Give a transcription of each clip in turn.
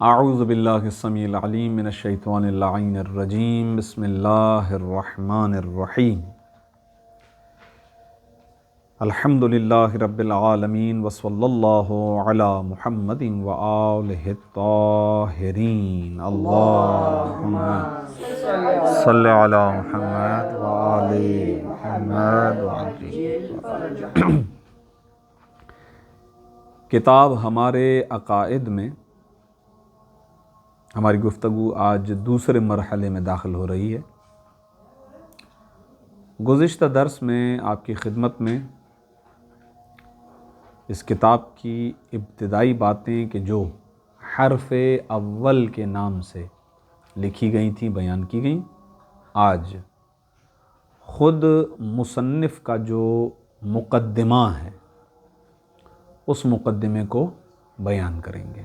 اعوذ باللہ السمیع العلیم من الشیطان اللعین الرجیم بسم اللہ الرحمن الرحیم الحمد للہ رب العالمین وصلی اللہ علی محمد وآلہ الطاہرین اللہم صلی علی محمد وآل محمد کتاب ہمارے عقائد میں ہماری گفتگو آج دوسرے مرحلے میں داخل ہو رہی ہے۔ گزشتہ درس میں آپ کی خدمت میں اس کتاب کی ابتدائی باتیں کہ جو حرف اول کے نام سے لکھی گئی تھیں بیان کی گئیں، آج خود مصنف کا جو مقدمہ ہے اس مقدمے کو بیان کریں گے۔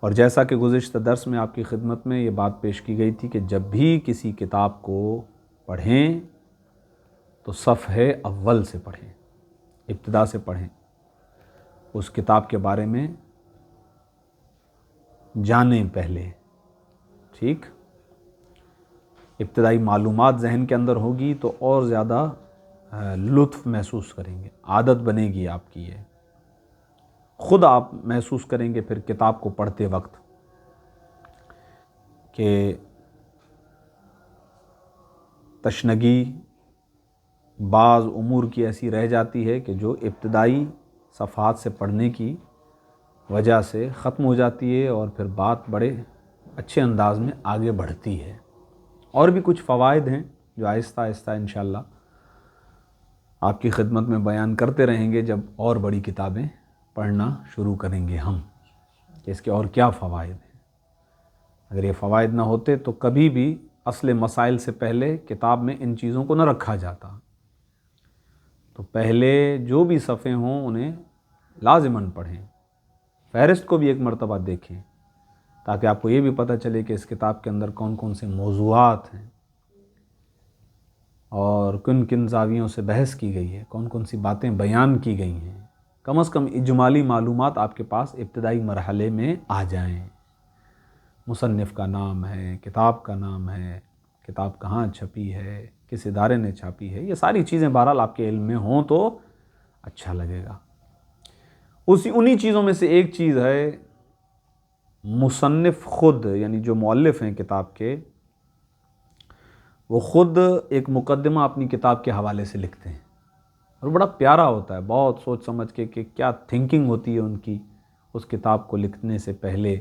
اور جیسا کہ گزشتہ درس میں آپ کی خدمت میں یہ بات پیش کی گئی تھی کہ جب بھی کسی کتاب کو پڑھیں تو صفحے اول سے پڑھیں، ابتدا سے پڑھیں، اس کتاب کے بارے میں جانیں پہلے، ٹھیک؟ ابتدائی معلومات ذہن کے اندر ہوگی تو اور زیادہ لطف محسوس کریں گے، عادت بنے گی آپ کی، یہ خود آپ محسوس کریں گے پھر کتاب کو پڑھتے وقت کہ تشنگی بعض امور کی ایسی رہ جاتی ہے کہ جو ابتدائی صفحات سے پڑھنے کی وجہ سے ختم ہو جاتی ہے اور پھر بات بڑے اچھے انداز میں آگے بڑھتی ہے۔ اور بھی کچھ فوائد ہیں جو آہستہ آہستہ انشاءاللہ آپ کی خدمت میں بیان کرتے رہیں گے جب اور بڑی کتابیں پڑھنا شروع کریں گے ہم، کہ اس کے اور کیا فوائد ہیں۔ اگر یہ فوائد نہ ہوتے تو کبھی بھی اصل مسائل سے پہلے کتاب میں ان چیزوں کو نہ رکھا جاتا۔ تو پہلے جو بھی صفحے ہوں انہیں لازماً پڑھیں، فہرست کو بھی ایک مرتبہ دیکھیں تاکہ آپ کو یہ بھی پتہ چلے کہ اس کتاب کے اندر کون کون سے موضوعات ہیں اور کن کن زاویوں سے بحث کی گئی ہے، کون کون سی باتیں بیان کی گئی ہیں۔ کم از کم اجمالی معلومات آپ کے پاس ابتدائی مرحلے میں آ جائیں۔ مصنف کا نام ہے، کتاب کا نام ہے، کتاب کہاں چھپی ہے، کس ادارے نے چھاپی ہے، یہ ساری چیزیں بہرحال آپ کے علم میں ہوں تو اچھا لگے گا۔ انہی چیزوں میں سے ایک چیز ہے، مصنف خود یعنی جو مؤلف ہیں کتاب کے، وہ خود ایک مقدمہ اپنی کتاب کے حوالے سے لکھتے ہیں اور بڑا پیارا ہوتا ہے، بہت سوچ سمجھ کے کہ کیا تھنکنگ ہوتی ہے ان کی اس کتاب کو لکھنے سے پہلے،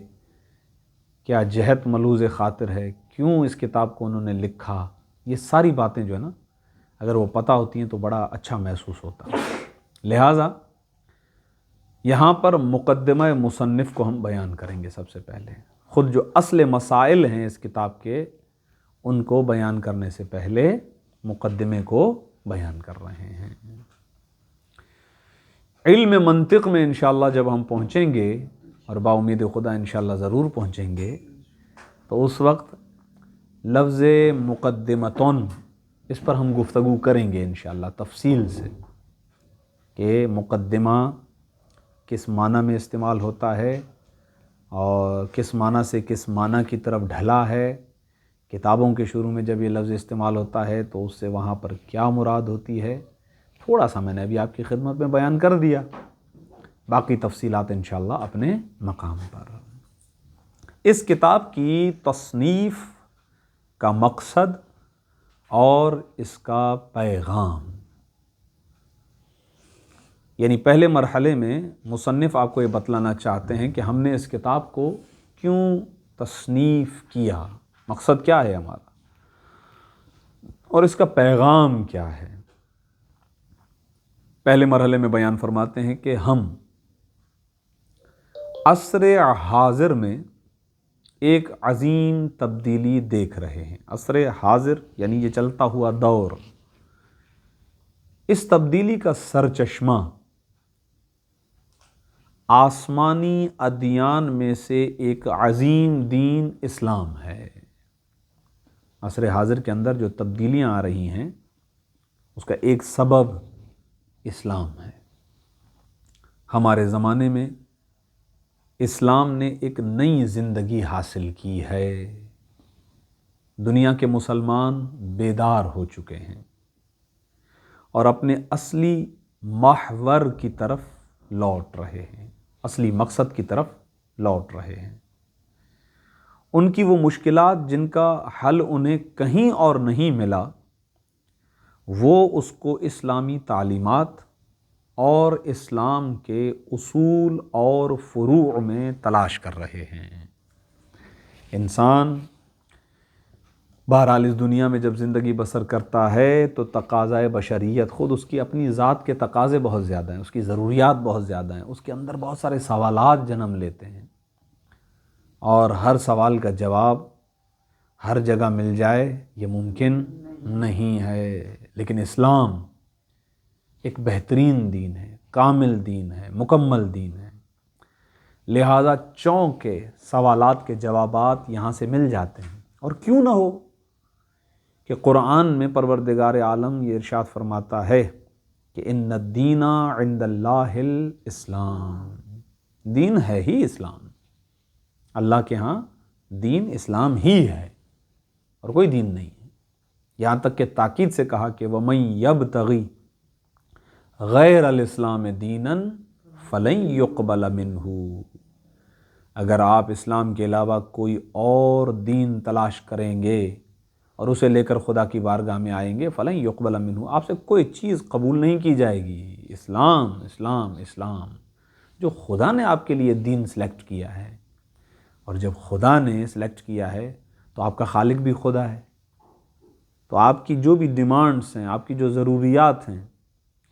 کیا جہت ملوز خاطر ہے، کیوں اس کتاب کو انہوں نے لکھا، یہ ساری باتیں جو ہے نا اگر وہ پتہ ہوتی ہیں تو بڑا اچھا محسوس ہوتا ہے۔ لہٰذا یہاں پر مقدمہ مصنف کو ہم بیان کریں گے سب سے پہلے، خود جو اصل مسائل ہیں اس کتاب کے ان کو بیان کرنے سے پہلے مقدمے کو بیان کر رہے ہیں۔ علم منطق میں انشاءاللہ جب ہم پہنچیں گے، اور با امید خدا انشاءاللہ ضرور پہنچیں گے، تو اس وقت لفظ مقدمتون اس پر ہم گفتگو کریں گے انشاءاللہ تفصیل سے کہ مقدمہ کس معنی میں استعمال ہوتا ہے اور کس معنی سے کس معنی کی طرف ڈھلا ہے۔ کتابوں کے شروع میں جب یہ لفظ استعمال ہوتا ہے تو اس سے وہاں پر کیا مراد ہوتی ہے، تھوڑا سا میں نے ابھی آپ کی خدمت میں بیان کر دیا، باقی تفصیلات انشاءاللہ اپنے مقام پر۔ اس کتاب کی تصنیف کا مقصد اور اس کا پیغام، یعنی پہلے مرحلے میں مصنف آپ کو یہ بتلانا چاہتے ہیں کہ ہم نے اس کتاب کو کیوں تصنیف کیا، مقصد کیا ہے ہمارا اور اس کا پیغام کیا ہے۔ پہلے مرحلے میں بیان فرماتے ہیں کہ ہم عصر حاضر میں ایک عظیم تبدیلی دیکھ رہے ہیں۔ عصر حاضر یعنی یہ چلتا ہوا دور، اس تبدیلی کا سرچشمہ آسمانی ادیان میں سے ایک عظیم دین اسلام ہے۔ عصر حاضر کے اندر جو تبدیلیاں آ رہی ہیں اس کا ایک سبب اسلام ہے۔ ہمارے زمانے میں اسلام نے ایک نئی زندگی حاصل کی ہے۔ دنیا کے مسلمان بیدار ہو چکے ہیں اور اپنے اصلی محور کی طرف لوٹ رہے ہیں، اصلی مقصد کی طرف لوٹ رہے ہیں۔ ان کی وہ مشکلات جن کا حل انہیں کہیں اور نہیں ملا، وہ اس کو اسلامی تعلیمات اور اسلام کے اصول اور فروع میں تلاش کر رہے ہیں۔ انسان بہرحال اس دنیا میں جب زندگی بسر کرتا ہے تو تقاضۂ بشریت، خود اس کی اپنی ذات کے تقاضے بہت زیادہ ہیں، اس کی ضروریات بہت زیادہ ہیں، اس کے اندر بہت سارے سوالات جنم لیتے ہیں، اور ہر سوال کا جواب ہر جگہ مل جائے یہ ممکن نہیں ہے۔ لیکن اسلام ایک بہترین دین ہے، کامل دین ہے، مکمل دین ہے، لہذا چونکہ سوالات کے جوابات یہاں سے مل جاتے ہیں۔ اور کیوں نہ ہو کہ قرآن میں پروردگار عالم یہ ارشاد فرماتا ہے کہ ان الدین عند اللہ الاسلام، دین ہے ہی اسلام، اللہ کے ہاں دین اسلام ہی ہے اور کوئی دین نہیں ہے۔ یہاں تک کہ تاکید سے کہا کہ وَمَن يَبْتَغِي غیر الاسلام دینا فلن يقبل منہ، اگر آپ اسلام کے علاوہ کوئی اور دین تلاش کریں گے اور اسے لے کر خدا کی بارگاہ میں آئیں گے، فلن يقبل منہ، آپ سے کوئی چیز قبول نہیں کی جائے گی۔ اسلام اسلام اسلام، جو خدا نے آپ کے لیے دین سلیکٹ کیا ہے، اور جب خدا نے سلیکٹ کیا ہے تو آپ کا خالق بھی خدا ہے، تو آپ کی جو بھی ڈیمانڈس ہیں، آپ کی جو ضروریات ہیں،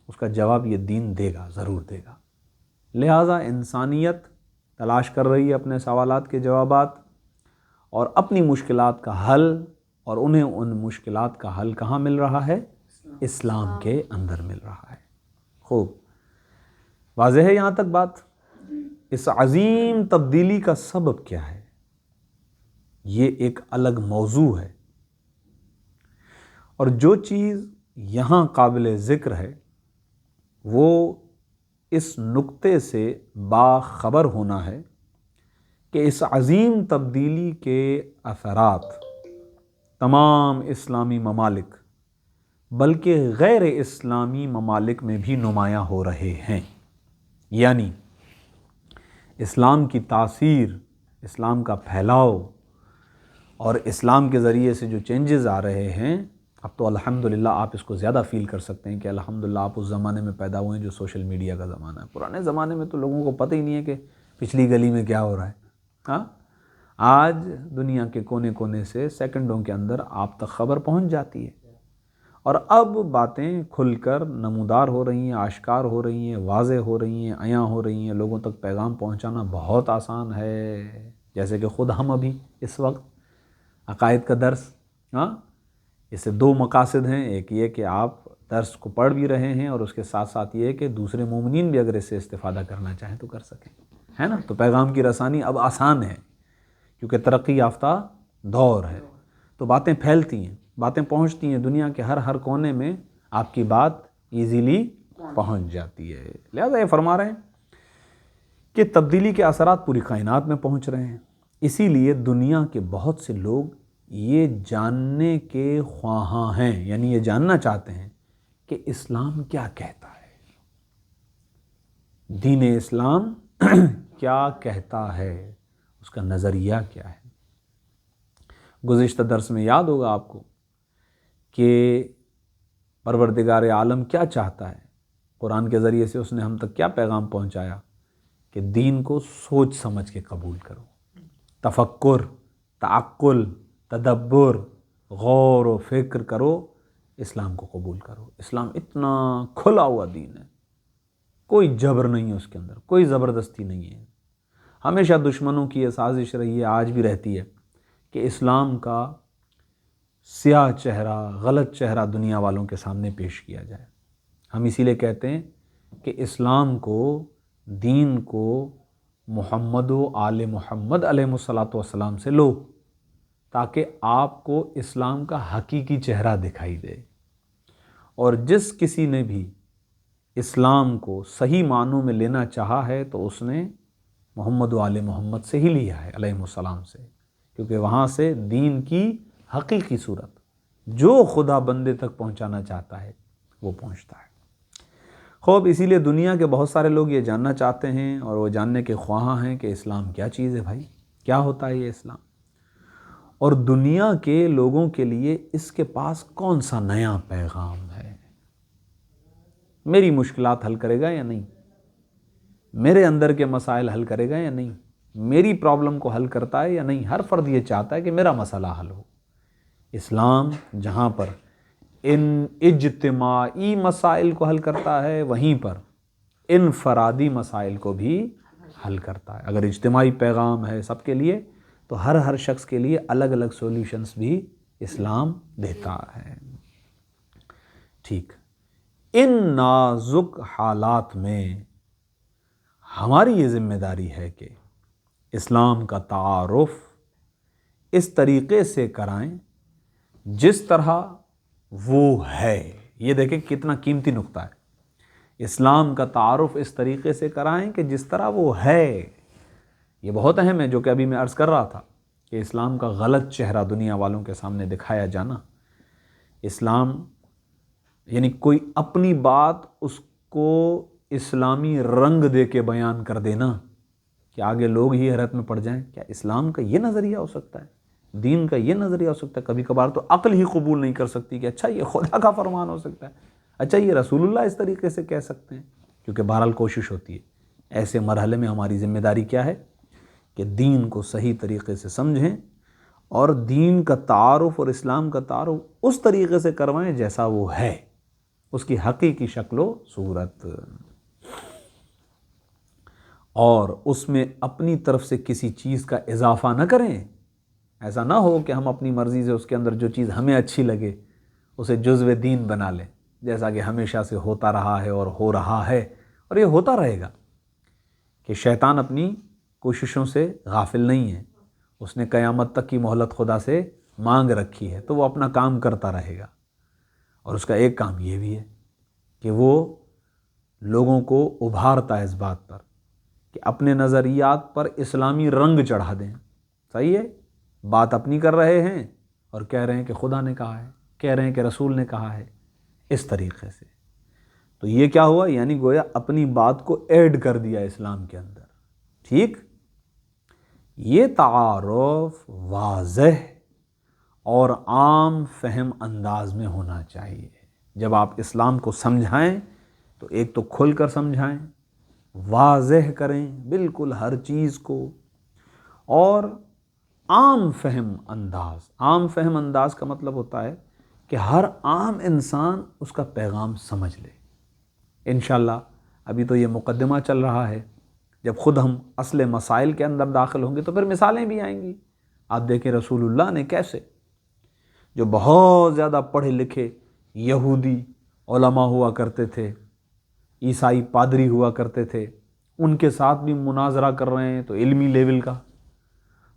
اس کا جواب یہ دین دے گا، ضرور دے گا۔ لہٰذا انسانیت تلاش کر رہی ہے اپنے سوالات کے جوابات اور اپنی مشکلات کا حل، اور انہیں ان مشکلات کا حل کہاں مل رہا ہے؟ اسلام کے اندر مل رہا ہے۔ خوب واضح ہے یہاں تک بات؟ اس عظیم تبدیلی کا سبب کیا ہے؟ یہ ایک الگ موضوع ہے، اور جو چیز یہاں قابل ذکر ہے وہ اس نقطے سے باخبر ہونا ہے کہ اس عظیم تبدیلی کے اثرات تمام اسلامی ممالک بلکہ غیر اسلامی ممالک میں بھی نمایاں ہو رہے ہیں۔ یعنی اسلام کی تاثیر، اسلام کا پھیلاؤ اور اسلام کے ذریعے سے جو چینجز آ رہے ہیں، اب تو الحمدللہ آپ اس کو زیادہ فیل کر سکتے ہیں کہ الحمدللہ آپ اس زمانے میں پیدا ہوئے ہیں جو سوشل میڈیا کا زمانہ ہے۔ پرانے زمانے میں تو لوگوں کو پتہ ہی نہیں ہے کہ پچھلی گلی میں کیا ہو رہا ہے۔ ہاں، آج دنیا کے کونے کونے سے سیکنڈوں کے اندر آپ تک خبر پہنچ جاتی ہے، اور اب باتیں کھل کر نمودار ہو رہی ہیں، آشکار ہو رہی ہیں، واضح ہو رہی ہیں، عیاں ہو رہی ہیں، لوگوں تک پیغام پہنچانا بہت آسان ہے۔ جیسے کہ خود ہم ابھی اس وقت عقائد کا درس، اس سے دو مقاصد ہیں، ایک یہ کہ آپ درس کو پڑھ بھی رہے ہیں، اور اس کے ساتھ ساتھ یہ کہ دوسرے مومنین بھی اگر اس سے استفادہ کرنا چاہیں تو کر سکیں، ہے نا؟ تو پیغام کی رسانی اب آسان ہے کیونکہ ترقی یافتہ دور ہے، تو باتیں پھیلتی ہیں، باتیں پہنچتی ہیں، دنیا کے ہر کونے میں آپ کی بات ایزیلی پہنچ جاتی ہے۔ لہذا یہ فرما رہے ہیں کہ تبدیلی کے اثرات پوری کائنات میں پہنچ رہے ہیں، اسی لیے دنیا کے بہت سے لوگ یہ جاننے کے خواہاں ہیں، یعنی یہ جاننا چاہتے ہیں کہ اسلام کیا کہتا ہے، دین اسلام کیا کہتا ہے، اس کا نظریہ کیا ہے۔ گزشتہ درس میں یاد ہوگا آپ کو کہ پروردگار عالم کیا چاہتا ہے، قرآن کے ذریعے سے اس نے ہم تک کیا پیغام پہنچایا کہ دین کو سوچ سمجھ کے قبول کرو، تفکر، تعقل، تدبر، غور و فکر کرو، اسلام کو قبول کرو۔ اسلام اتنا کھلا ہوا دین ہے، کوئی جبر نہیں ہے اس کے اندر، کوئی زبردستی نہیں ہے۔ ہمیشہ دشمنوں کی یہ سازش رہی ہے، آج بھی رہتی ہے کہ اسلام کا سیاہ چہرہ، غلط چہرہ دنیا والوں کے سامنے پیش کیا جائے۔ ہم اسی لیے کہتے ہیں کہ اسلام کو، دین کو محمد و آل محمد علیہ الصلاۃ والسلام سے لو، تاکہ آپ کو اسلام کا حقیقی چہرہ دکھائی دے۔ اور جس کسی نے بھی اسلام کو صحیح معنوں میں لینا چاہا ہے تو اس نے محمد و آل محمد سے ہی لیا ہے علیہ السلام سے، کیونکہ وہاں سے دین کی حقیقی صورت جو خدا بندے تک پہنچانا چاہتا ہے وہ پہنچتا ہے۔ خوب اسی لیے دنیا کے بہت سارے لوگ یہ جاننا چاہتے ہیں اور وہ جاننے کے خواہاں ہیں کہ اسلام کیا چیز ہے بھائی، کیا ہوتا ہے یہ اسلام، اور دنیا کے لوگوں کے لیے اس کے پاس کون سا نیا پیغام ہے، میری مشکلات حل کرے گا یا نہیں، میرے اندر کے مسائل حل کرے گا یا نہیں، میری پرابلم کو حل کرتا ہے یا نہیں۔ ہر فرد یہ چاہتا ہے کہ میرا مسئلہ حل ہو۔ اسلام جہاں پر ان اجتماعی مسائل کو حل کرتا ہے، وہیں پر انفرادی مسائل کو بھی حل کرتا ہے۔ اگر اجتماعی پیغام ہے سب کے لیے تو ہر شخص کے لیے الگ الگ سولوشنز بھی اسلام دیتا ہے۔ ٹھیک، ان نازک حالات میں ہماری یہ ذمہ داری ہے کہ اسلام کا تعارف اس طریقے سے کرائیں جس طرح وہ ہے۔ یہ دیکھیں کتنا قیمتی نقطہ ہے، اسلام کا تعارف اس طریقے سے کرائیں کہ جس طرح وہ ہے۔ یہ بہت اہم ہے، جو کہ ابھی میں عرض کر رہا تھا کہ اسلام کا غلط چہرہ دنیا والوں کے سامنے دکھایا جانا، اسلام یعنی کوئی اپنی بات اس کو اسلامی رنگ دے کے بیان کر دینا کہ آگے لوگ ہی حیرت میں پڑ جائیں، کیا اسلام کا یہ نظریہ ہو سکتا ہے، دین کا یہ نظریہ ہو سکتا ہے؟ کبھی کبھار تو عقل ہی قبول نہیں کر سکتی کہ اچھا یہ خدا کا فرمان ہو سکتا ہے، اچھا یہ رسول اللہ اس طریقے سے کہہ سکتے ہیں۔ کیونکہ بہرحال کوشش ہوتی ہے، ایسے مرحلے میں ہماری ذمہ داری کیا ہے کہ دین کو صحیح طریقے سے سمجھیں اور دین کا تعارف اور اسلام کا تعارف اس طریقے سے کروائیں جیسا وہ ہے، اس کی حقیقی شکل و صورت، اور اس میں اپنی طرف سے کسی چیز کا اضافہ نہ کریں۔ ایسا نہ ہو کہ ہم اپنی مرضی سے اس کے اندر جو چیز ہمیں اچھی لگے اسے جزو دین بنا لیں، جیسا کہ ہمیشہ سے ہوتا رہا ہے اور ہو رہا ہے، اور یہ ہوتا رہے گا کہ شیطان اپنی کوششوں سے غافل نہیں ہے، اس نے قیامت تک کی مہلت خدا سے مانگ رکھی ہے، تو وہ اپنا کام کرتا رہے گا۔ اور اس کا ایک کام یہ بھی ہے کہ وہ لوگوں کو ابھارتا ہے اس بات پر کہ اپنے نظریات پر اسلامی رنگ چڑھا دیں۔ صحیح ہے، بات اپنی کر رہے ہیں اور کہہ رہے ہیں کہ خدا نے کہا ہے، کہہ رہے ہیں کہ رسول نے کہا ہے، اس طریقے سے۔ تو یہ کیا ہوا، یعنی گویا اپنی بات کو ایڈ کر دیا اسلام کے اندر۔ ٹھیک، یہ تعارف واضح اور عام فہم انداز میں ہونا چاہیے۔ جب آپ اسلام کو سمجھائیں تو ایک تو کھل کر سمجھائیں، واضح کریں بالکل ہر چیز کو، اور عام فہم انداز۔ عام فہم انداز کا مطلب ہوتا ہے کہ ہر عام انسان اس کا پیغام سمجھ لے۔ انشاءاللہ ابھی تو یہ مقدمہ چل رہا ہے، جب خود ہم اصل مسائل کے اندر داخل ہوں گے تو پھر مثالیں بھی آئیں گی۔ آپ دیکھیں رسول اللہ نے کیسے، جو بہت زیادہ پڑھے لکھے یہودی علماء ہوا کرتے تھے، عیسائی پادری ہوا کرتے تھے، ان کے ساتھ بھی مناظرہ کر رہے ہیں تو علمی لیول کا،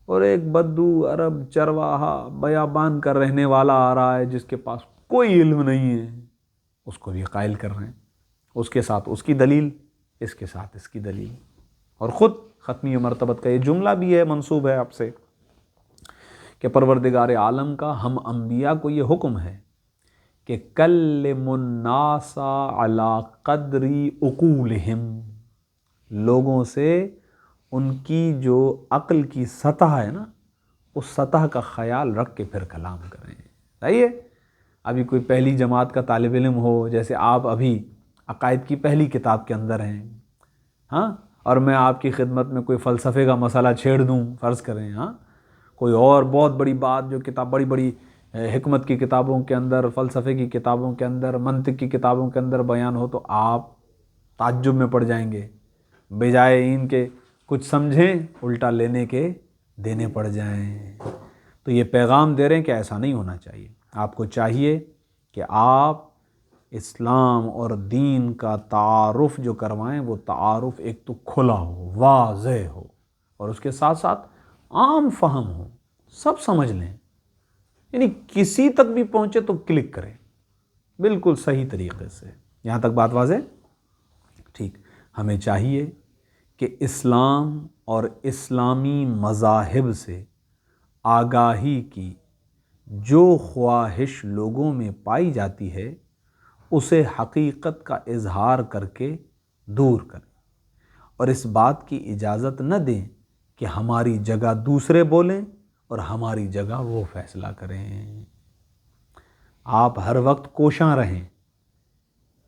اور ایک بدو عرب چرواہا بیابان کا رہنے والا آ رہا ہے جس کے پاس کوئی علم نہیں ہے، اس کو بھی قائل کر رہے ہیں، اس کے ساتھ اس کی دلیل، اس کے ساتھ اس کی دلیل، اور خود ختمی مرتبت کا یہ جملہ بھی ہے، منسوب ہے آپ سے، کہ پروردگار عالم کا ہم انبیاء کو یہ حکم ہے کہ کلم الناس علی قدر عقولہم، لوگوں سے ان کی جو عقل کی سطح ہے نا، اس سطح کا خیال رکھ کے پھر کلام کریں۔ صحیح ہے، ابھی کوئی پہلی جماعت کا طالب علم ہو، جیسے آپ ابھی عقائد کی پہلی کتاب کے اندر ہیں، ہاں، اور میں آپ کی خدمت میں کوئی فلسفے کا مسئلہ چھیڑ دوں، فرض کریں، ہاں، کوئی اور بہت بڑی بات جو کتاب بڑی بڑی حکمت کی کتابوں کے اندر، فلسفے کی کتابوں کے اندر، منطق کی کتابوں کے اندر بیان ہو تو آپ تعجب میں پڑ جائیں گے، بجائے ان کے کچھ سمجھیں الٹا لینے کے دینے پڑ جائیں۔ تو یہ پیغام دے رہے ہیں کہ ایسا نہیں ہونا چاہیے۔ آپ کو چاہیے کہ آپ اسلام اور دین کا تعارف جو کروائیں وہ تعارف ایک تو کھلا ہو، واضح ہو، اور اس کے ساتھ ساتھ عام فہم ہو، سب سمجھ لیں، یعنی کسی تک بھی پہنچے تو کلک کریں بالکل صحیح طریقے سے۔ یہاں تک بات واضح؟ ٹھیک، ہمیں چاہیے کہ اسلام اور اسلامی مذاہب سے آگاہی کی جو خواہش لوگوں میں پائی جاتی ہے اسے حقیقت کا اظہار کر کے دور کریں، اور اس بات کی اجازت نہ دیں کہ ہماری جگہ دوسرے بولیں اور ہماری جگہ وہ فیصلہ کریں۔ آپ ہر وقت کوشاں رہیں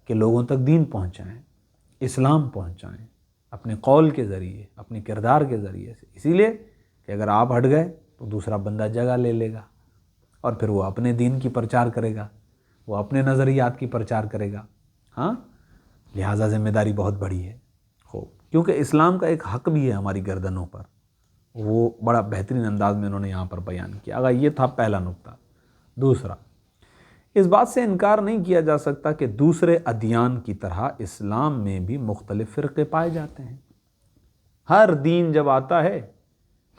کہ لوگوں تک دین پہنچائیں، اسلام پہنچائیں، اپنے قول کے ذریعے، اپنے کردار کے ذریعے سے، اسی لیے کہ اگر آپ ہٹ گئے تو دوسرا بندہ جگہ لے لے گا اور پھر وہ اپنے دین کی پرچار کرے گا، وہ اپنے نظریات کی پرچار کرے گا۔ ہاں، لہٰذا ذمہ داری بہت بڑی ہے، کیونکہ اسلام کا ایک حق بھی ہے ہماری گردنوں پر، وہ بڑا بہترین انداز میں انہوں نے یہاں پر بیان کیا۔ اگر یہ تھا پہلا نقطہ۔ دوسرا، اس بات سے انکار نہیں کیا جا سکتا کہ دوسرے ادیان کی طرح اسلام میں بھی مختلف فرقے پائے جاتے ہیں۔ ہر دین جب آتا ہے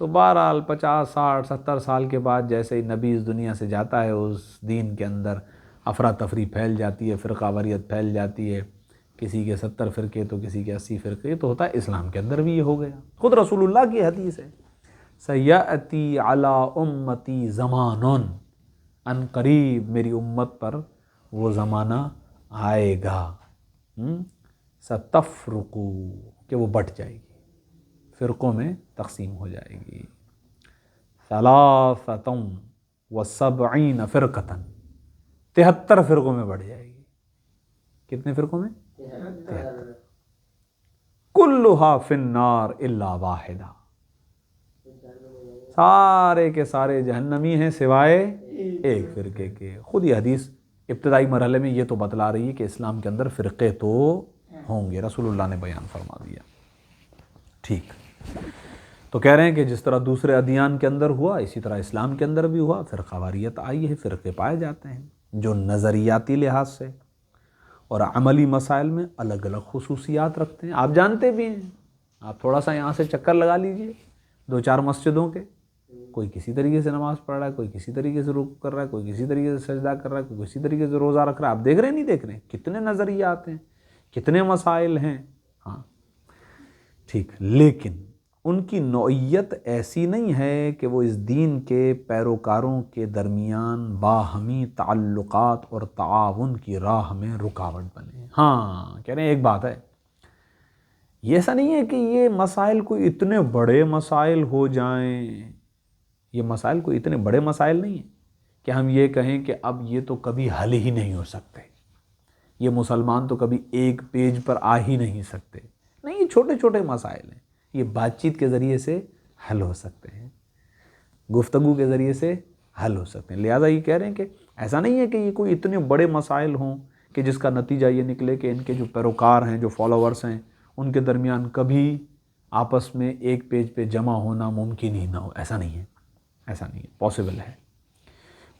تو بہرحال 50 60 70 سال کے بعد جیسے ہی نبی اس دنیا سے جاتا ہے اس دین کے اندر افراتفری پھیل جاتی ہے، فرقہ واریت پھیل جاتی ہے، کسی کے 70 فرقے تو کسی کے 80 فرقے۔ یہ تو ہوتا ہے، اسلام کے اندر بھی یہ ہو گیا، خود رسول اللہ کی حدیث ہے، سیأتی علی امتی زمان، ان قریب میری امت پر وہ زمانہ آئے گا، ستفرقو، کہ وہ بٹ جائے گی، فرقوں میں تقسیم ہو جائے گی، ثلاثۃ وسبعین فرقۃ، 73 فرقوں میں بڑھ جائے گی۔ کتنے فرقوں میں؟ 73۔ کلھا فی النار الا واحدہ، سارے کے سارے جہنمی ہیں سوائے ایک فرقے کے۔ خود یہ حدیث ابتدائی مرحلے میں یہ تو بتلا رہی ہے کہ اسلام کے اندر فرقے تو ہوں گے، رسول اللہ نے بیان فرما دیا۔ ٹھیک، تو کہہ رہے ہیں کہ جس طرح دوسرے ادیان کے اندر ہوا اسی طرح اسلام کے اندر بھی ہوا، فرقہ واریت آئی ہے، فرقے پائے جاتے ہیں جو نظریاتی لحاظ سے اور عملی مسائل میں الگ الگ خصوصیات رکھتے ہیں۔ آپ جانتے بھی ہیں، آپ تھوڑا سا یہاں سے چکر لگا لیجئے 2-4 مسجدوں کے، کوئی کسی طریقے سے نماز پڑھ رہا ہے، کوئی کسی طریقے سے رکوع کر رہا ہے، کوئی کسی طریقے سے سجدہ کر رہا ہے، کوئی کسی طریقے سے روزہ رکھ رہا ہے۔ آپ دیکھ رہے ہیں نہیں دیکھ رہے ہیں؟ کتنے نظریات ہیں، کتنے مسائل ہیں۔ ہاں ٹھیک، لیکن ان کی نوعیت ایسی نہیں ہے کہ وہ اس دین کے پیروکاروں کے درمیان باہمی تعلقات اور تعاون کی راہ میں رکاوٹ بنے۔ ہاں کہہ رہے ہیں ایک بات ہے، یہ ایسا نہیں ہے کہ یہ مسائل کوئی اتنے بڑے مسائل ہو جائیں، یہ مسائل کوئی اتنے بڑے مسائل نہیں ہیں کہ ہم یہ کہیں کہ اب یہ تو کبھی حل ہی نہیں ہو سکتے، یہ مسلمان تو کبھی ایک پیج پر آ ہی نہیں سکتے۔ نہیں، یہ چھوٹے چھوٹے مسائل ہیں، یہ بات چیت کے ذریعے سے حل ہو سکتے ہیں، گفتگو کے ذریعے سے حل ہو سکتے ہیں۔ لہٰذا یہ کہہ رہے ہیں کہ ایسا نہیں ہے کہ یہ کوئی اتنے بڑے مسائل ہوں کہ جس کا نتیجہ یہ نکلے کہ ان کے جو پیروکار ہیں، جو فالوورز ہیں، ان کے درمیان کبھی آپس میں ایک پیج پہ جمع ہونا ممکن ہی نہ ہو۔ ایسا نہیں ہے، ایسا نہیں ہے، پاسبل ہے،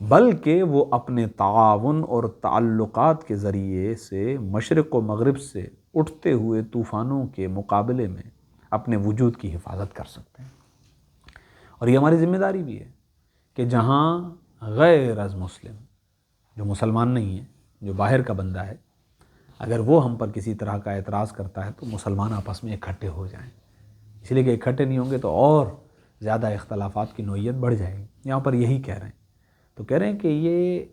بلکہ وہ اپنے تعاون اور تعلقات کے ذریعے سے مشرق و مغرب سے اٹھتے ہوئے طوفانوں کے مقابلے میں اپنے وجود کی حفاظت کر سکتے ہیں۔ اور یہ ہماری ذمہ داری بھی ہے کہ جہاں غیر از مسلم، جو مسلمان نہیں ہے، جو باہر کا بندہ ہے، اگر وہ ہم پر کسی طرح کا اعتراض کرتا ہے تو مسلمان آپس میں اکٹھے ہو جائیں، اس لیے کہ اکٹھے نہیں ہوں گے تو اور زیادہ اختلافات کی نوعیت بڑھ جائے گی۔ یہاں پر یہی کہہ رہے ہیں، تو کہہ رہے ہیں کہ یہ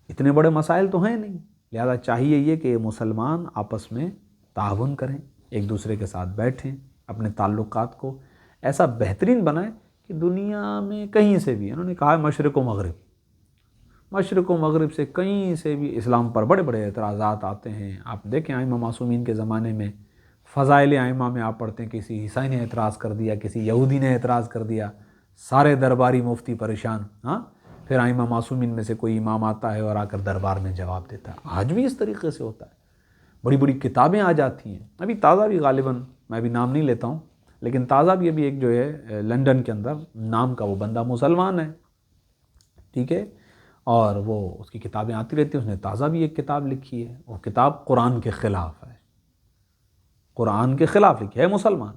اتنے بڑے مسائل تو ہیں نہیں، لہذا چاہیے یہ کہ مسلمان آپس میں تعاون کریں، ایک دوسرے کے ساتھ بیٹھیں، اپنے تعلقات کو ایسا بہترین بنائیں کہ دنیا میں کہیں سے بھی، انہوں نے کہا ہے مشرق و مغرب، مشرق و مغرب سے کہیں سے بھی اسلام پر بڑے بڑے اعتراضات آتے ہیں۔ آپ دیکھیں ائمہ معصومین کے زمانے میں فضائل ائمہ میں آپ پڑھتے ہیں کسی عیسائی نے اعتراض کر دیا، کسی یہودی نے اعتراض کر دیا، سارے درباری مفتی پریشان۔ ہاں، پھر ائمہ معصومین میں سے کوئی امام آتا ہے اور آ کر دربار میں جواب دیتا ہے۔ آج بھی اس طریقے سے ہوتا ہے، بڑی بڑی کتابیں آ جاتی ہیں۔ ابھی تازہ بھی، غالباً میں بھی نام نہیں لیتا ہوں، لیکن تازہ بھی ابھی ایک جو ہے لنڈن کے اندر نام کا وہ بندہ مسلمان ہے، ٹھیک ہے، اور وہ اس کی کتابیں آتی رہتی ہیں۔ اس نے تازہ بھی ایک کتاب لکھی ہے، وہ کتاب قرآن کے خلاف ہے، قرآن کے خلاف لکھی ہے، مسلمان۔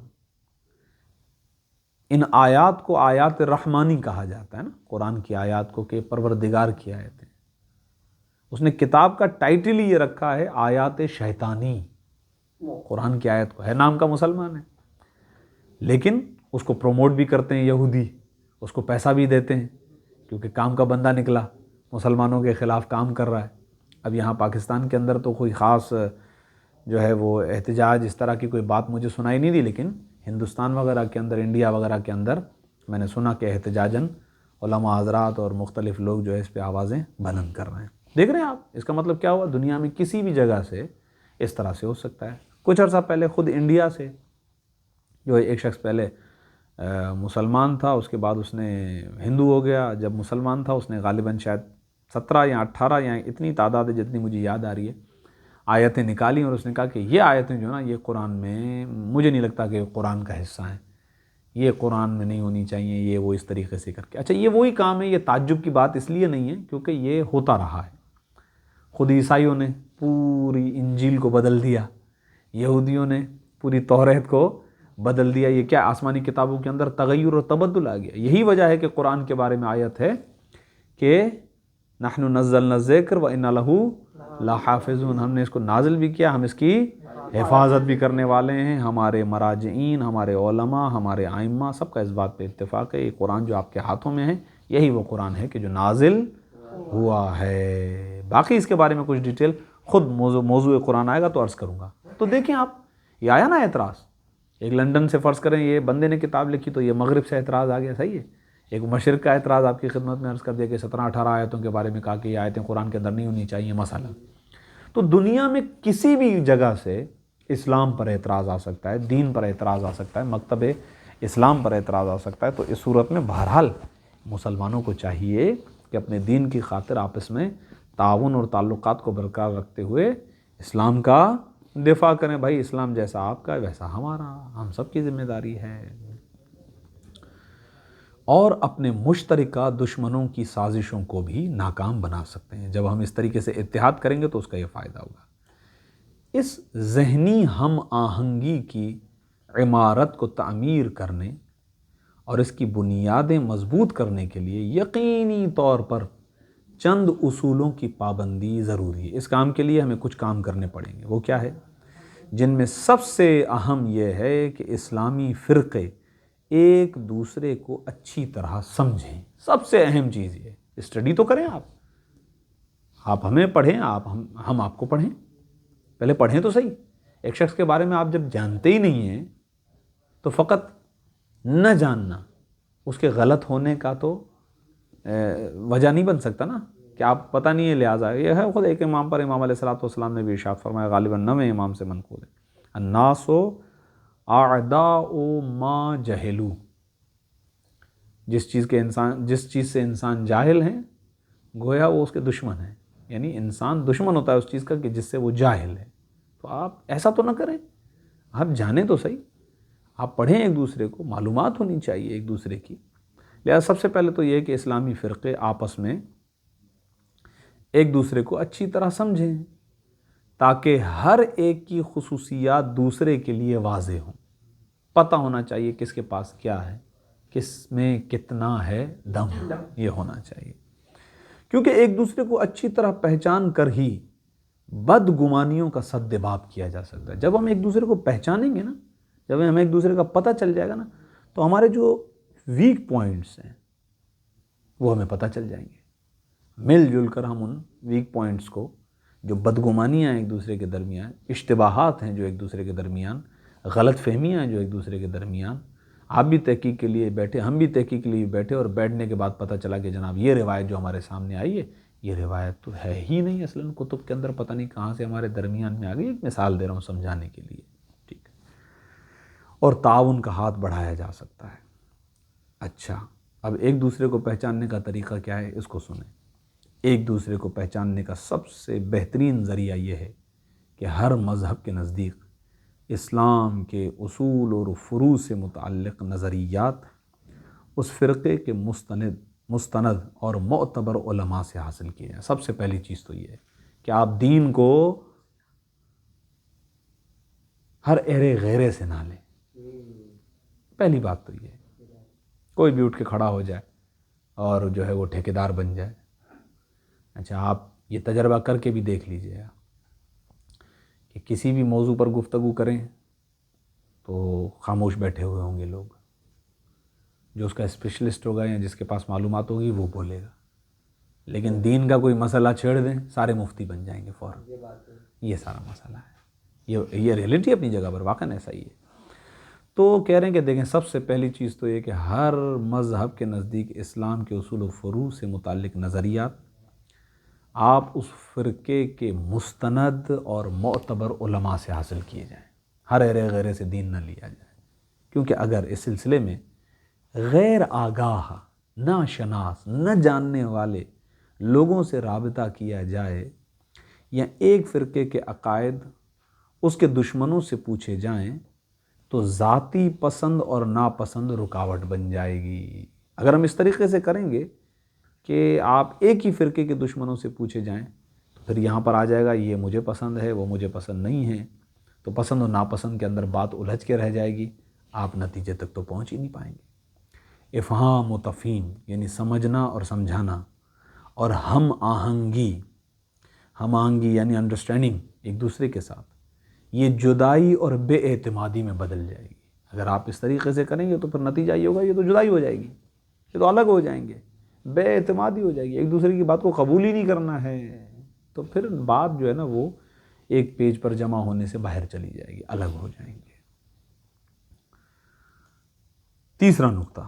ان آیات کو آیات رحمانی کہا جاتا ہے نا، قرآن کی آیات کو کہ پروردگار کی آیتیں۔ اس نے کتاب کا ٹائٹل ہی یہ رکھا ہے آیات شیطانی، قرآن کی آیت کو ہے، نام کا مسلمان ہے، لیکن اس کو پروموٹ بھی کرتے ہیں یہودی، اس کو پیسہ بھی دیتے ہیں کیونکہ کام کا بندہ نکلا، مسلمانوں کے خلاف کام کر رہا ہے۔ اب یہاں پاکستان کے اندر تو کوئی خاص جو ہے وہ احتجاج اس طرح کی کوئی بات مجھے سنائی نہیں دی، لیکن ہندوستان وغیرہ کے اندر، انڈیا وغیرہ کے اندر میں نے سنا کہ احتجاجاً علماء حضرات اور مختلف لوگ جو ہے اس پہ آوازیں بلند کر رہے ہیں۔ دیکھ رہے ہیں آپ اس کا مطلب کیا ہوا؟ دنیا میں کسی بھی جگہ سے اس طرح سے ہو سکتا ہے۔ کچھ عرصہ پہلے خود انڈیا سے جو ایک شخص پہلے مسلمان تھا، اس کے بعد اس نے ہندو ہو گیا۔ جب مسلمان تھا اس نے غالباً شاید 17 یا 18 یا اتنی تعداد ہے جتنی مجھے یاد آ رہی ہے، آیتیں نکالی اور اس نے کہا کہ یہ آیتیں جو نا یہ قرآن میں مجھے نہیں لگتا کہ قرآن کا حصہ ہیں، یہ قرآن میں نہیں ہونی چاہیے، یہ وہ اس طریقے سے کر کے۔ اچھا یہ وہی کام ہے، یہ تعجب کی بات اس لیے نہیں ہے کیونکہ یہ ہوتا رہا ہے۔ خود عیسائیوں نے پوری انجیل کو بدل دیا، یہودیوں نے پوری توریت کو بدل دیا۔ یہ کیا آسمانی کتابوں کے اندر تغیر اور تبدل آ گیا؟ یہی وجہ ہے کہ قرآن کے بارے میں آیت ہے کہ نحن نزلنا الذکر وإنا لہ لحافظون، ہم نے اس کو نازل بھی کیا، ہم اس کی حفاظت بھی کرنے والے ہیں۔ ہمارے مراجعین، ہمارے علماء، ہمارے ائمہ سب کا اس بات پہ اتفاق ہے یہ قرآن جو آپ کے ہاتھوں میں ہے یہی وہ قرآن ہے کہ جو نازل ہوا ہے۔ باقی اس کے بارے میں کچھ ڈیٹیل خود موضوع قرآن آئے گا تو عرض کروں گا۔ تو دیکھیں آپ، یہ آیا نا اعتراض، ایک لندن سے فرض کریں یہ بندے نے کتاب لکھی تو یہ مغرب سے اعتراض آ گیا، صحیح ہے۔ ایک مشرق کا اعتراض آپ کی خدمت میں عرض کر دیا کہ 17-18 آیتوں کے بارے میں کہا کہ یہ آیتیں قرآن کے اندر نہیں ہونی چاہیے مثلا۔ تو دنیا میں کسی بھی جگہ سے اسلام پر اعتراض آ سکتا ہے، دین پر اعتراض آ سکتا ہے، مکتب اسلام پر اعتراض آ سکتا ہے۔ تو اس صورت میں بہرحال مسلمانوں کو چاہیے کہ اپنے دین کی خاطر آپس میں تعاون اور تعلقات کو برقرار رکھتے ہوئے اسلام کا دفاع کریں۔ بھائی اسلام جیسا آپ کا ویسا ہمارا، ہم سب کی ذمہ داری ہے۔ اور اپنے مشترکہ دشمنوں کی سازشوں کو بھی ناکام بنا سکتے ہیں۔ جب ہم اس طریقے سے اتحاد کریں گے تو اس کا یہ فائدہ ہوگا۔ اس ذہنی ہم آہنگی کی عمارت کو تعمیر کرنے اور اس کی بنیادیں مضبوط کرنے کے لیے یقینی طور پر چند اصولوں کی پابندی ضروری ہے۔ اس کام کے لیے ہمیں کچھ کام کرنے پڑیں گے۔ وہ کیا ہے؟ جن میں سب سے اہم یہ ہے کہ اسلامی فرقے ایک دوسرے کو اچھی طرح سمجھیں۔ سب سے اہم چیز یہ ہے، اسٹڈی تو کریں آپ ہمیں پڑھیں، ہم آپ کو پڑھیں، پہلے پڑھیں تو صحیح۔ ایک شخص کے بارے میں آپ جب جانتے ہی نہیں ہیں تو فقط نہ جاننا اس کے غلط ہونے کا تو وجہ نہیں بن سکتا نا کہ آپ پتہ نہیں ہے لہٰذا۔ یہ ہے خود ایک امام پر امام علیہ السلام نے بھی ارشاد فرمایا، غالباً 9ویں امام سے منقول ہے، الناس اعداء ما جہلوا، جس چیز سے انسان جاہل ہیں گویا وہ اس کے دشمن ہیں۔ یعنی انسان دشمن ہوتا ہے اس چیز کا کہ جس سے وہ جاہل ہے۔ تو آپ ایسا تو نہ کریں، آپ جانیں تو صحیح، آپ پڑھیں، ایک دوسرے کو معلومات ہونی چاہیے ایک دوسرے کی۔ لہذا سب سے پہلے تو یہ کہ اسلامی فرقے آپس میں ایک دوسرے کو اچھی طرح سمجھیں تاکہ ہر ایک کی خصوصیات دوسرے کے لیے واضح ہوں۔ پتہ ہونا چاہیے کس کے پاس کیا ہے، کس میں کتنا ہے دم، یہ ہونا چاہیے۔ کیونکہ ایک دوسرے کو اچھی طرح پہچان کر ہی بدگمانیوں کا سدباب کیا جا سکتا ہے۔ جب ہم ایک دوسرے کو پہچانیں گے نا، جب ہمیں ایک دوسرے کا پتہ چل جائے گا نا، تو ہمارے جو ویک پوائنٹس ہیں وہ ہمیں پتہ چل جائیں گے۔ مل جل کر ہم ان ویک پوائنٹس کو، جو بدگمانیاں ہیں ایک دوسرے کے درمیان، اشتباہات ہیں جو ایک دوسرے کے درمیان، غلط فہمیاں ہیں جو ایک دوسرے کے درمیان، آپ بھی تحقیق کے لیے بیٹھے، ہم بھی تحقیق کے لیے بیٹھے، اور بیٹھنے کے بعد پتہ چلا کہ جناب یہ روایت جو ہمارے سامنے آئی ہے یہ روایت تو ہے ہی نہیں، اصلاً کتب کے اندر پتہ نہیں کہاں سے ہمارے درمیان میں آ گئی۔ ایک مثال دے رہا ہوں سمجھانے کے لیے، ٹھیک ہے؟ اور تعاون کا ہاتھ بڑھایا جا سکتا ہے۔ اچھا، اب ایک دوسرے کو پہچاننے کا طریقہ کیا ہے، اس کو سنیں۔ ایک دوسرے کو پہچاننے کا سب سے بہترین ذریعہ یہ ہے کہ ہر مذہب کے نزدیک اسلام کے اصول اور فروع سے متعلق نظریات اس فرقے کے مستند اور معتبر علماء سے حاصل کیے ہیں۔ سب سے پہلی چیز تو یہ ہے کہ آپ دین کو ہر ایرے غیرے سے نہ لیں۔ پہلی بات تو یہ ہے، کوئی بھی اٹھ کے کھڑا ہو جائے اور جو ہے وہ ٹھیکیدار بن جائے۔ اچھا، آپ یہ تجربہ کر کے بھی دیکھ لیجئے کہ کسی بھی موضوع پر گفتگو کریں تو خاموش بیٹھے ہوئے ہوں گے لوگ، جو اس کا اسپیشلسٹ ہوگا یا جس کے پاس معلومات ہوگی وہ بولے گا، لیکن دین کا کوئی مسئلہ چھیڑ دیں سارے مفتی بن جائیں گے فوراً. یہ سارا مسئلہ ہے، یہ ریئلٹی اپنی جگہ پر واقعاً ایسا ہی ہے. تو کہہ رہے ہیں کہ دیکھیں سب سے پہلی چیز تو یہ کہ ہر مذہب کے نزدیک اسلام کے اصول و فروع سے متعلق نظریات آپ اس فرقے کے مستند اور معتبر علماء سے حاصل کیے جائیں، ہر ایرے غیرے سے دین نہ لیا جائے. کیونکہ اگر اس سلسلے میں غیر آگاہ، ناشناس، نہ جاننے والے لوگوں سے رابطہ کیا جائے یا ایک فرقے کے عقائد اس کے دشمنوں سے پوچھے جائیں تو ذاتی پسند اور ناپسند رکاوٹ بن جائے گی. اگر ہم اس طریقے سے کریں گے کہ آپ ایک ہی فرقے کے دشمنوں سے پوچھے جائیں تو پھر یہاں پر آ جائے گا یہ مجھے پسند ہے وہ مجھے پسند نہیں ہے، تو پسند و ناپسند کے اندر بات الجھ کے رہ جائے گی، آپ نتیجے تک تو پہنچ ہی نہیں پائیں گے. افہام و تفہیم یعنی سمجھنا اور سمجھانا، اور ہم آہنگی یعنی انڈرسٹینڈنگ ایک دوسرے کے ساتھ، یہ جدائی اور بے اعتمادی میں بدل جائے گی. اگر آپ اس طریقے سے کریں گے تو پھر نتیجہ یہ ہوگا یہ تو جدائی ہو جائے گی، یہ تو الگ ہو جائیں گے، بے اعتمادی ہو جائے گی، ایک دوسرے کی بات کو قبول ہی نہیں کرنا ہے. تو پھر بات جو ہے نا وہ ایک پیج پر جمع ہونے سے باہر چلی جائے گی، الگ ہو جائیں گے. تیسرا نقطہ،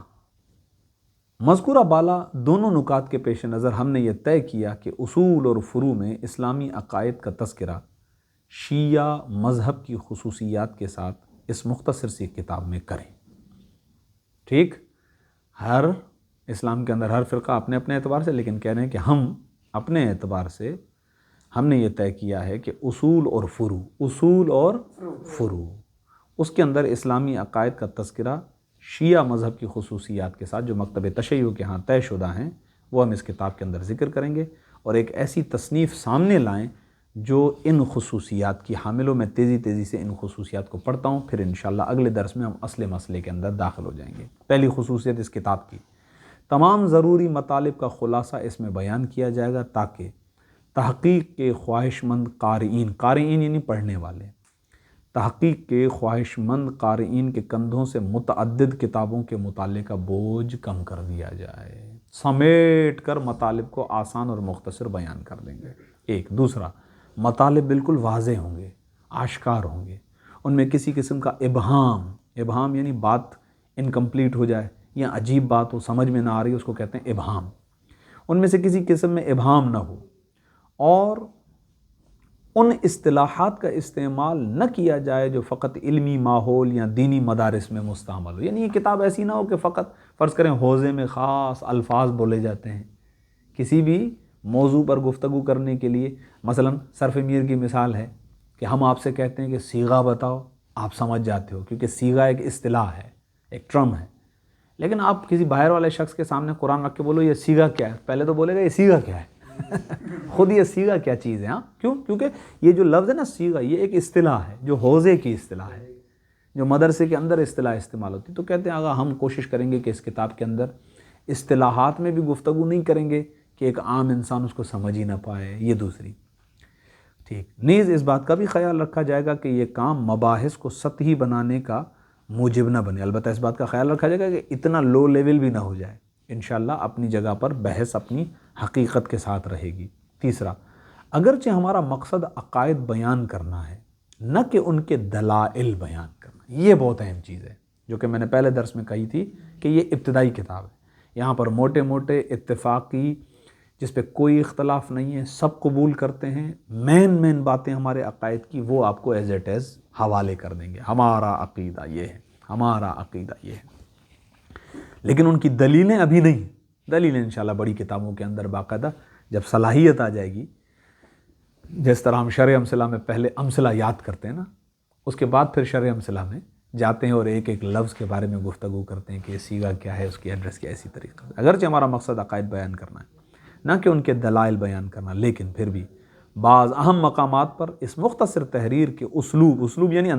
مذکورہ بالا دونوں نکات کے پیش نظر ہم نے یہ طے کیا کہ اصول اور فروع میں اسلامی عقائد کا تذکرہ شیعہ مذہب کی خصوصیات کے ساتھ اس مختصر سی کتاب میں کریں. ٹھیک، ہر اسلام کے اندر ہر فرقہ اپنے اپنے اعتبار سے، لیکن کہہ رہے ہیں کہ ہم اپنے اعتبار سے ہم نے یہ طے کیا ہے کہ اصول اور فروع اس کے اندر اسلامی عقائد کا تذکرہ شیعہ مذہب کی خصوصیات کے ساتھ جو مکتب تشیع کے ہاں طے شدہ ہیں وہ ہم اس کتاب کے اندر ذکر کریں گے، اور ایک ایسی تصنیف سامنے لائیں جو ان خصوصیات کی حامل ہو. میں تیزی سے ان خصوصیات کو پڑھتا ہوں، پھر انشاءاللہ اگلے درس میں ہم اصل مسئلے کے اندر داخل ہو جائیں گے. پہلی خصوصیت اس کتاب کی، تمام ضروری مطالب کا خلاصہ اس میں بیان کیا جائے گا تاکہ تحقیق کے خواہش مند قارئین یعنی پڑھنے والے، تحقیق کے خواہش مند قارئین کے کندھوں سے متعدد کتابوں کے مطالعے کا بوجھ کم کر دیا جائے. سمیٹ کر مطالب کو آسان اور مختصر بیان کر دیں گے. ایک دوسرا، مطالب بالکل واضح ہوں گے، آشکار ہوں گے، ان میں کسی قسم کا ابہام یعنی بات انکمپلیٹ ہو جائے یا عجیب بات ہو سمجھ میں نہ آ رہی اس کو کہتے ہیں ابہام. ان میں سے کسی قسم میں ابہام نہ ہو، اور ان اصطلاحات کا استعمال نہ کیا جائے جو فقط علمی ماحول یا دینی مدارس میں مستعمل ہو. یعنی یہ کتاب ایسی نہ ہو کہ فقط فرض کریں حوزے میں خاص الفاظ بولے جاتے ہیں. کسی بھی موضوع پر گفتگو کرنے کے لیے مثلا صرف میر کی مثال ہے کہ ہم آپ سے کہتے ہیں کہ صیغہ بتاؤ، آپ سمجھ جاتے ہو کیونکہ صیغہ ایک اصطلاح ہے، ایک ٹرم ہے. لیکن آپ کسی باہر والے شخص کے سامنے قرآن رکھ کے بولو یہ صیغہ کیا ہے، پہلے تو بولے گا یہ صیغہ کیا ہے خود یہ صیغہ کیا چیز ہے. کیونکہ یہ جو لفظ ہے نا صیغہ، یہ ایک اصطلاح ہے جو حوزے کی اصطلاح ہے، جو مدرسے کے اندر اصطلاح استعمال ہوتی. تو کہتے ہیں اگر ہم کوشش کریں گے کہ اس کتاب کے اندر اصطلاحات میں بھی گفتگو نہیں کریں گے کہ ایک عام انسان اس کو سمجھ ہی نہ پائے. یہ دوسری ٹھیک. نیز اس بات کا بھی خیال رکھا جائے گا کہ یہ کام مباحث کو سطحی بنانے کا موجب نہ بنے. البتہ اس بات کا خیال رکھا جائے گا کہ اتنا لو لیول بھی نہ ہو جائے. انشاءاللہ اپنی جگہ پر بحث اپنی حقیقت کے ساتھ رہے گی. تیسرا، اگرچہ ہمارا مقصد عقائد بیان کرنا ہے نہ کہ ان کے دلائل بیان کرنا. یہ بہت اہم چیز ہے جو کہ میں نے پہلے درس میں کہی تھی کہ یہ ابتدائی کتاب ہے. یہاں پر موٹے موٹے اتفاقی جس پہ کوئی اختلاف نہیں ہے، سب قبول کرتے ہیں، مین باتیں ہمارے عقائد کی وہ آپ کو ایز اٹ ایز حوالے کر دیں گے. ہمارا عقیدہ یہ ہے، ہمارا عقیدہ یہ ہے. لیکن ان کی دلیلیں ابھی نہیں. دلیلیں انشاءاللہ بڑی کتابوں کے اندر باقاعدہ جب صلاحیت آ جائے گی، جس طرح ہم شرح امثلہ میں پہلے امثلہ یاد کرتے ہیں نا، اس کے بعد پھر شرح امثلہ میں جاتے ہیں اور ایک ایک لفظ کے بارے میں گفتگو کرتے ہیں کہ یہ صیغہ کیا ہے، اس کی ایڈریس کیا ہے. اسی طریقے سے اگرچہ ہمارا مقصد عقائد بیان کرنا ہے نہ کہ ان کے دلائل بیان کرنا، لیکن پھر بھی بعض اہم مقامات پر اس مختصر تحریر کے اسلوب یعنی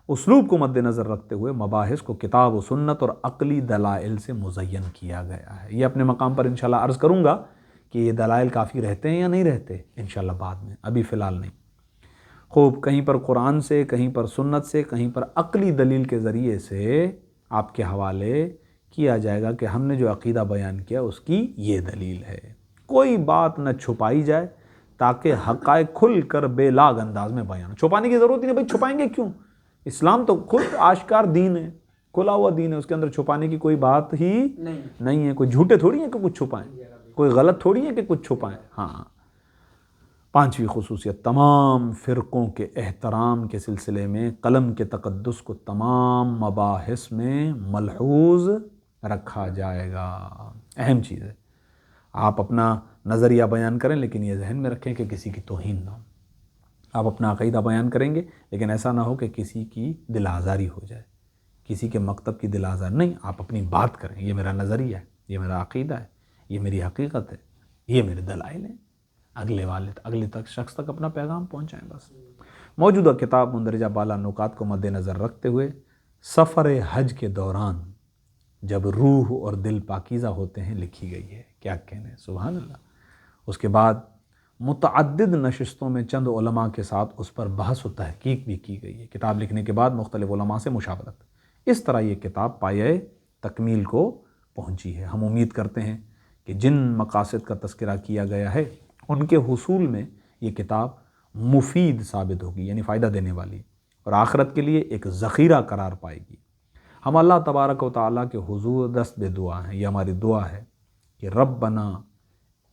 اسلوب کو مد نظر رکھتے ہوئے مباحث کو کتاب و سنت اور عقلی دلائل سے مزین کیا گیا ہے. یہ اپنے مقام پر انشاءاللہ عرض کروں گا کہ یہ دلائل کافی رہتے ہیں یا نہیں رہتے، انشاءاللہ بعد میں، ابھی فی الحال نہیں. خوب کہیں پر قرآن سے، کہیں پر سنت سے، کہیں پر عقلی دلیل کے ذریعے سے آپ کے حوالے کیا جائے گا کہ ہم نے جو عقیدہ بیان کیا اس کی یہ دلیل ہے۔ کوئی بات نہ چھپائی جائے تاکہ حقائق کھل کر بے لاگ انداز میں بیان۔ چھپانے کی ضرورت ہی نہیں، بھائی چھپائیں گے کیوں؟ اسلام تو خود آشکار دین ہے، کھلا ہوا دین ہے، اس کے اندر چھپانے کی کوئی بات ہی نہیں ہے۔ کوئی جھوٹے تھوڑی ہیں کہ کچھ چھپائیں، کوئی غلط تھوڑی ہے کہ کچھ چھپائیں۔ ہاں، پانچویں خصوصیت، تمام فرقوں کے احترام کے سلسلے میں قلم کے تقدس کو تمام مباحث میں ملحوظ رکھا جائے گا۔ اہم چیز ہے، آپ اپنا نظریہ بیان کریں لیکن یہ ذہن میں رکھیں کہ کسی کی توہین نہ ہو۔ آپ اپنا عقیدہ بیان کریں گے لیکن ایسا نہ ہو کہ کسی کی دل آزاری ہو جائے، کسی کے مکتب کی دل آزار نہیں۔ آپ اپنی بات کریں، یہ میرا نظریہ ہے، یہ میرا عقیدہ ہے، یہ میری حقیقت ہے، یہ میرے دلائل ہیں۔ اگلے شخص تک اپنا پیغام پہنچائیں بس۔ موجودہ کتاب مندرجہ بالا نکات کو مد نظر رکھتے ہوئے سفر حج کے دوران جب روح اور دل پاکیزہ ہوتے ہیں لکھی گئی ہے۔ کیا کہنے، سبحان اللہ۔ اس کے بعد متعدد نشستوں میں چند علماء کے ساتھ اس پر بحث و تحقیق بھی کی گئی ہے۔ کتاب لکھنے کے بعد مختلف علماء سے مشاورت، اس طرح یہ کتاب پایۂ تکمیل کو پہنچی ہے۔ ہم امید کرتے ہیں کہ جن مقاصد کا تذکرہ کیا گیا ہے ان کے حصول میں یہ کتاب مفید ثابت ہوگی، یعنی فائدہ دینے والی، اور آخرت کے لیے ایک ذخیرہ قرار پائے گی۔ ہم اللہ تبارک و تعالیٰ کے حضور دست بے دعا ہیں، یہ ہماری دعا ہے کہ ربنا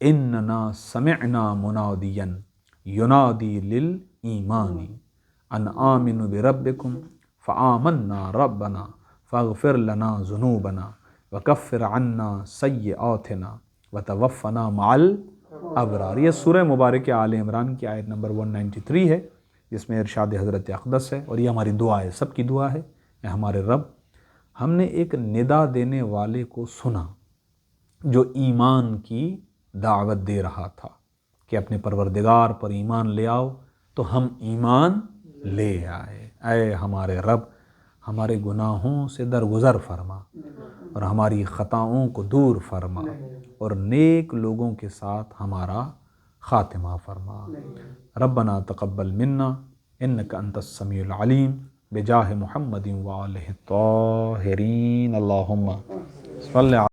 اننا سمعنا منادیا ینادی للایمان ان آمنوا بربکم فآمنا ربنا فاغفر لنا ذنوبنا وکفر عنا سیئاتنا وتوفنا مع الابرار۔ یہ سورہ مبارک آل عمران کی آیت نمبر 193 ہے، جس میں ارشاد حضرت اقدس ہے، اور یہ ہماری دعا ہے، سب کی دعا ہے۔ اے ہمارے رب، ہم نے ایک ندا دینے والے کو سنا جو ایمان کی دعوت دے رہا تھا کہ اپنے پروردگار پر ایمان لے آؤ، تو ہم ایمان لے آئے۔ اے ہمارے رب، ہمارے گناہوں سے درگزر فرما اور ہماری خطاؤں کو دور فرما اور نیک لوگوں کے ساتھ ہمارا خاتمہ فرما۔ ربنا تقبل منا انک انت السمیع العلیم بجاہ محمد وآلہ الطاہرین۔ اللہم صلی